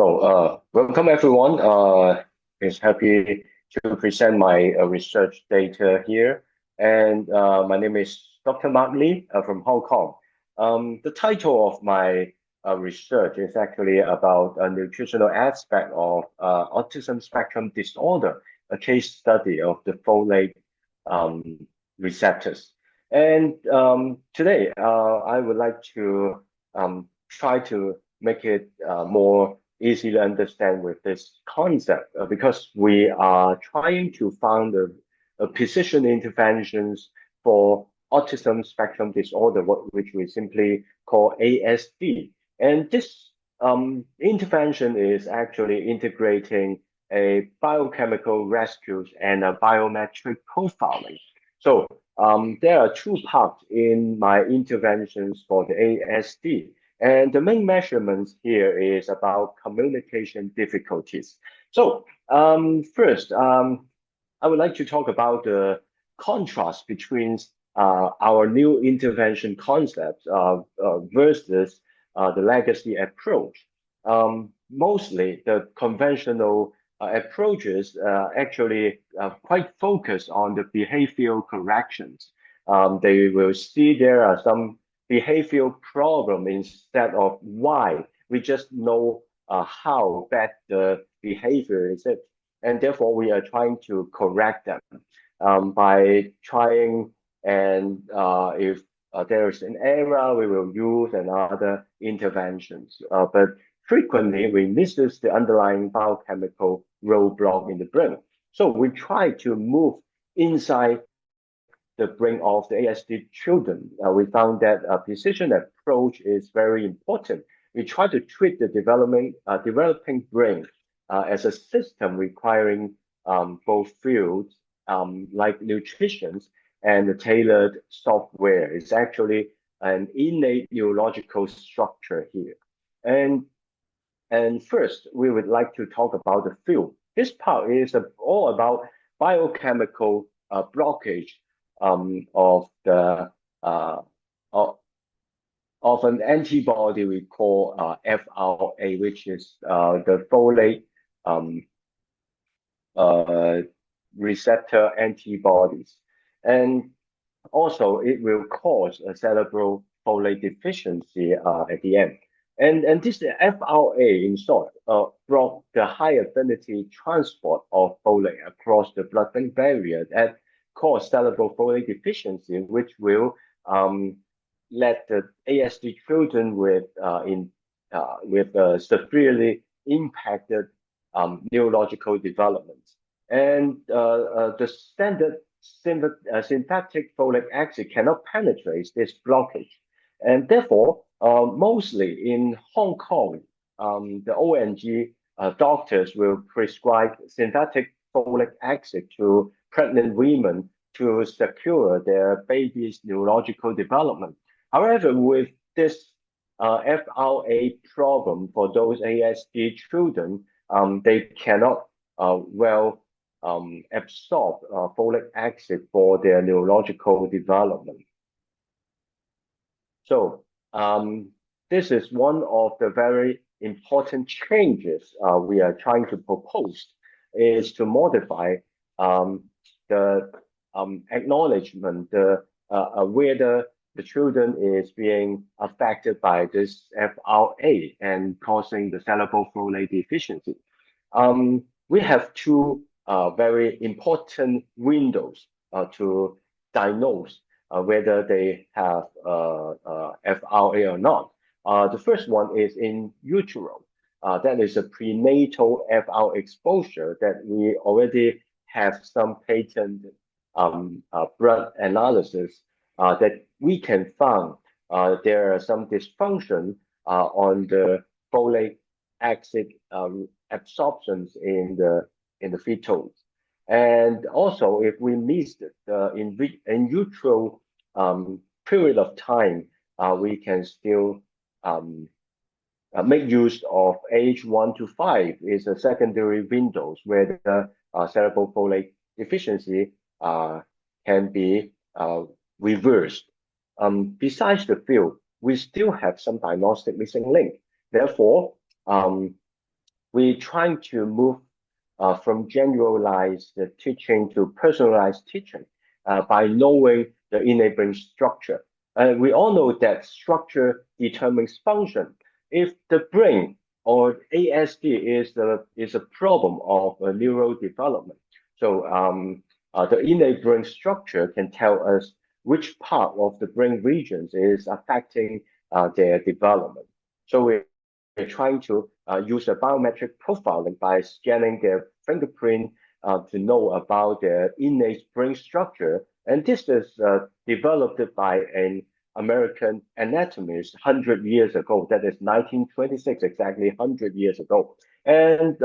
Welcome everyone. It's happy to present my research data here. And my name is Dr. Mark Lee from Hong Kong. The title of my research is actually about a nutritional aspect of autism spectrum disorder, a case study of the folate receptors. And today, I would like to try to make it more easy to understand with this concept because we are trying to find a precision interventions for autism spectrum disorder, which we simply call ASD. And this intervention is actually integrating a biochemical rescues and a biometric profiling. So there are two parts in my interventions for the ASD. And the main measurements here is about communication difficulties. So first, I would like to talk about the contrast between our new intervention concepts versus the legacy approach. Mostly the conventional approaches actually quite focus on the behavioral corrections. They will see there are some behavioral problem instead of why. We just know how bad the behavior is, and therefore we are trying to correct them by trying and if there is an error, we will use another interventions. But frequently we miss the underlying biochemical roadblock in the brain. So we try to move inside the brain of the ASD children. We found that a precision approach is very important. We try to treat the developing brain as a system requiring both fields like nutrition and the tailored software. It's actually an innate neurological structure here. And first, we would like to talk about the field. This part is all about biochemical blockage of an antibody we call FRA, which is the folate receptor antibodies, and also it will cause a cerebral folate deficiency at the end. And this FRA, in short, block the high affinity transport of folate across the blood-brain barrier that cause cerebral folate deficiency, which will let the ASD children with severely impacted neurological development. And the standard synthetic folic acid cannot penetrate this blockage. And therefore, mostly in Hong Kong, the ONG doctors will prescribe synthetic folic acid to pregnant women to secure their baby's neurological development. However, with this FRA problem for those ASD children, they cannot absorb folic acid for their neurological development. So this is one of the very important changes we are trying to propose, is to modify the acknowledgement, whether the children is being affected by this FRA and causing the cerebral folate deficiency. We have two very important windows to diagnose whether they have FRA or not. The first one is in utero. That is a prenatal FR exposure that we already have some patent blood analysis that we can find there are some dysfunction on the folate acid absorptions in the fetals. And also, if we missed the in utero period of time, we can still make use of age 1 to 5 is a secondary windows where the cerebral folate deficiency can be reversed. Besides the field, we still have some diagnostic missing link. Therefore, we're trying to move from generalized teaching to personalized teaching by knowing the innate brain structure. And we all know that structure determines function. If the brain or ASD is a problem of neural development, so the innate brain structure can tell us which part of the brain regions is affecting their development. So we're trying to use a biometric profiling by scanning their fingerprint to know about their innate brain structure. And this is developed by an American anatomist 100 years ago. That is 1926, exactly 100 years ago. And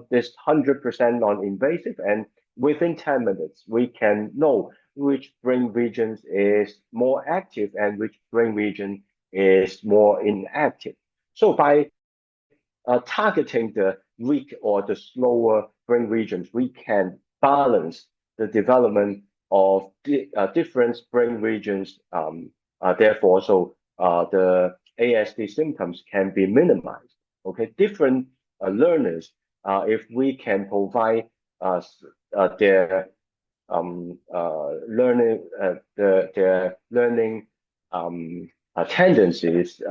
this 100% non-invasive, and within 10 minutes, we can know which brain regions is more active and which brain region is more inactive. So by targeting the weak or the slower brain regions, we can balance the development of different brain regions. Therefore, the ASD symptoms can be minimized. Okay, different learners, if we can provide their learning, their learning tendencies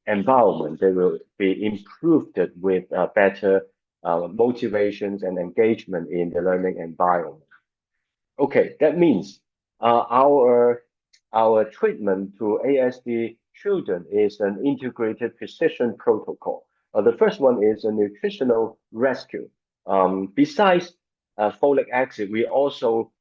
environment, they will be improved with better motivations and engagement in the learning environment. Okay, that means our treatment to ASD children is an integrated precision protocol. The first one is a nutritional rescue. Besides folic acid, we also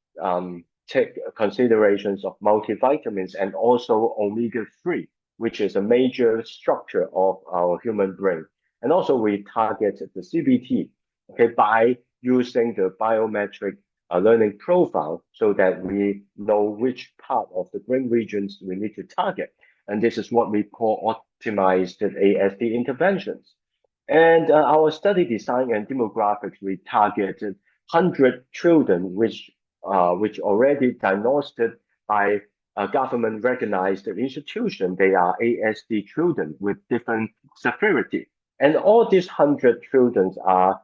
take considerations of multivitamins and also omega-3, which is a major structure of our human brain. And also we target the CBT, okay, by using the biometric learning profile so that we know which part of the brain regions we need to target. And this is what we call optimized ASD interventions. And our study design and demographics, we targeted 100 children which already diagnosed by a government recognized institution. They are ASD children with different severity. And all these 100 children are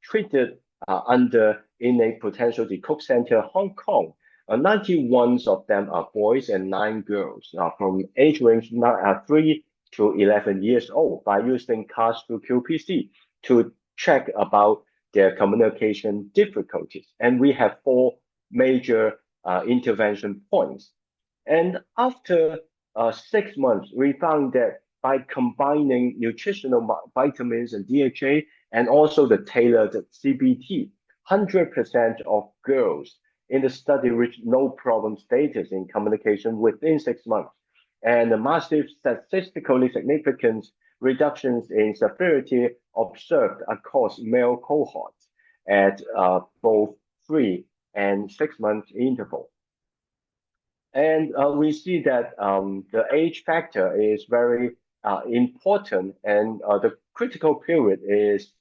treated under Innate Potential Decode Center, Hong Kong. 91 of them are boys and 9 girls from age range 3 to 11 years old by using CAS-2 QPC to check about their communication difficulties. And we have 4 major intervention points. And after 6 months, we found that by combining nutritional vitamins and DHA and also the tailored CBT, 100% of girls in the study reached no problem status in communication within 6 months. And the massive statistically significant reductions in severity observed across male cohorts at both 3 and 6 month interval. And we see that the age factor is very important, and the critical period is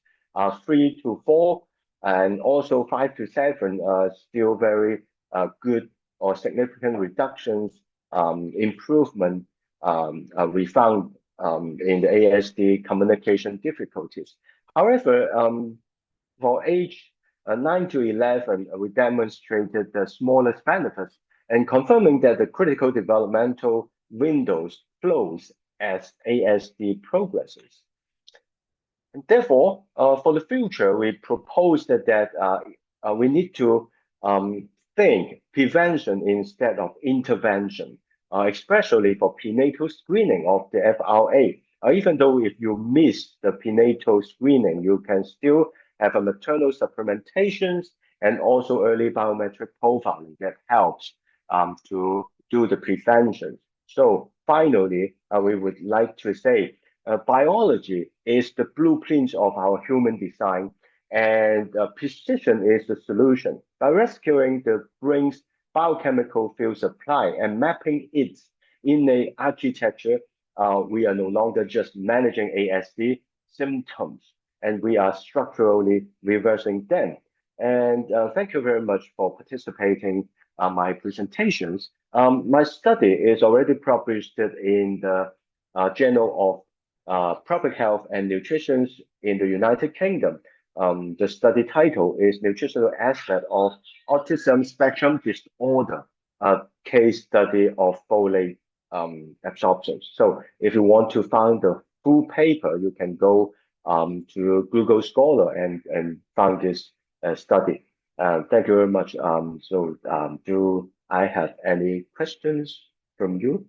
3 to 4, and also 5 to 7 still very good or significant reductions, improvement we found in the ASD communication difficulties. However, for age 9 to 11, we demonstrated the smallest benefits and confirming that the critical developmental windows close as ASD progresses. And therefore, for the future, we proposed that we need to think prevention instead of intervention, especially for prenatal screening of the FRA. Even though if you miss the prenatal screening, you can still have a maternal supplementations and also early biometric profiling that helps to do the prevention. So finally, we would like to say biology is the blueprint of our human design, and precision is the solution. By rescuing the brain's biochemical field supply and mapping it in a architecture, we are no longer just managing ASD symptoms, and we are structurally reversing them. And thank you very much for participating my presentations. My study is already published in the Journal Public Health and Nutrition in the United Kingdom. The study title is Nutritional Aspect of Autism Spectrum Disorder, a case study of folate absorption. So if you want to find the full paper, you can go to Google Scholar and find this study. Thank you very much. Do I have any questions from you?